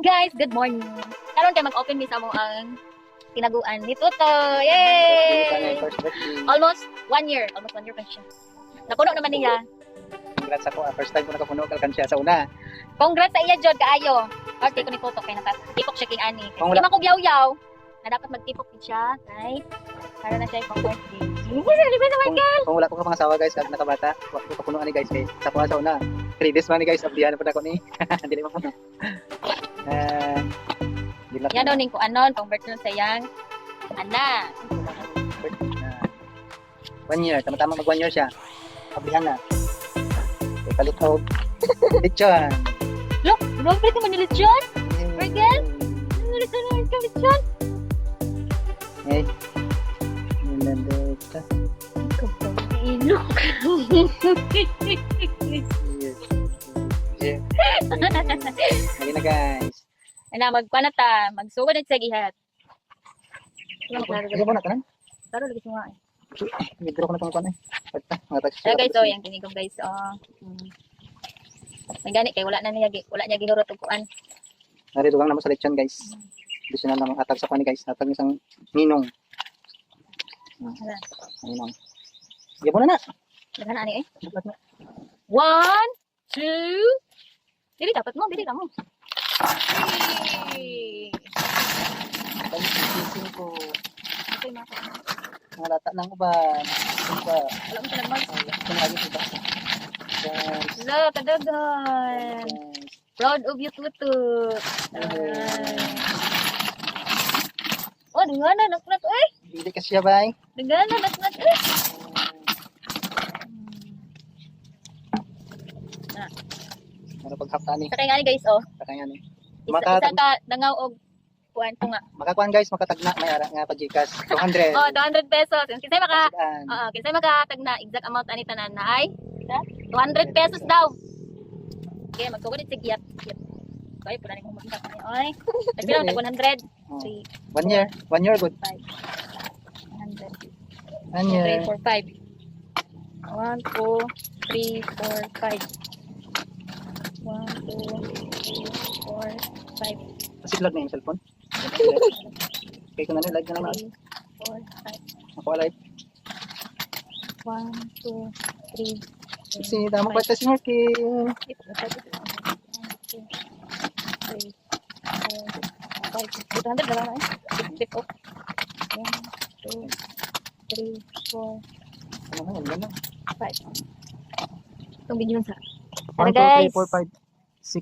guys, good morning. Karon kay mag-open mi sa mo ang tinaguan ni Tuto. Yay! Almost 1 year pa siya. Napuno naman niya. Congrats ako. First time ko nakapuno kalkansya sa una. Congrats sa iya jud kaayo. Birthday ko ni Tuto kay nakatipok siya king ani. Di Congrats. man ko yaw-yaw na dapat magtipok din siya kay para na siya pang birthday. Kung wala ko ka mga asawa guys, kag nakabata, wala ko kapuno ani guys kay sa kuha sa una. 3 days man ni guys, abdihan pa ako ni. Dili man puno. Yan daw ning ko anon pang birthday sa yang ana. 1 year, tama-tama mag 1 year siya. Abdihan na. Okay, palutog. Lechon. Look, grabe ka man ni Lechon. Virgil? Ano ka Lechon? Hey. Nandito. Ilok. Lagi na guys. Ana magkuan na ta, magsugod na sa gihat. Ano ba na tanan? Taro lagi nga. Withdraw ko na itong kuwan eh. Kaya guys, oh, yung kinigong guys, oh. May gani kay wala niya ginurot og kuan. Narito lang naman sa lechon guys. Additional lang atag sa kuwan guys. Atag isang ninong. Ninong. Gabo na na. Daghan ani eh. Dapat na. 1, 2. Dili dapat mo, dili ka mo. 3. Pag-ising ko. Okay, maka. Mga lata ng uban. Diba? Wala mo sa nagmag. Kunwari diba? Guys. Zo, kadagan. Proud of you, Tutu. Oh, dengan na naknat oy. Bili ka siya ba eh? Dengan na naknat oy. Ano paghapta ni? Sa kay ngani guys, oh. Sa kanya ni. Isa ka dangaw og kuan ko nga. Makakuan guys, makatagna may ara nga pag-Gcash 200. Oh, 200 pesos. Kinsay maka Sidaan. kinsay makatag na exact amount ani tanan na ay 200 pesos daw. Okay, magkukulit si Giyat. Okay, pula ni mo makita ni oy. Nagbilang tag 100. 3, 1 year. 1 year good. 5. 100. 1 year. 3, 4, 5. 1, 2, 3, 4, 5. 1, 2, 3, 4, 5. Pasiglag na yung cellphone. Okay, kung ano, live na naman. 4, 5. Ako live. 1, 2, 3. Kasi damo pa ito si Marky. 200 na lang na eh. Tip off. 1, 2, 3, 4, Ano na, yan lang. 5. Itong video sa. 1, 2, 3, 4, 5, 6.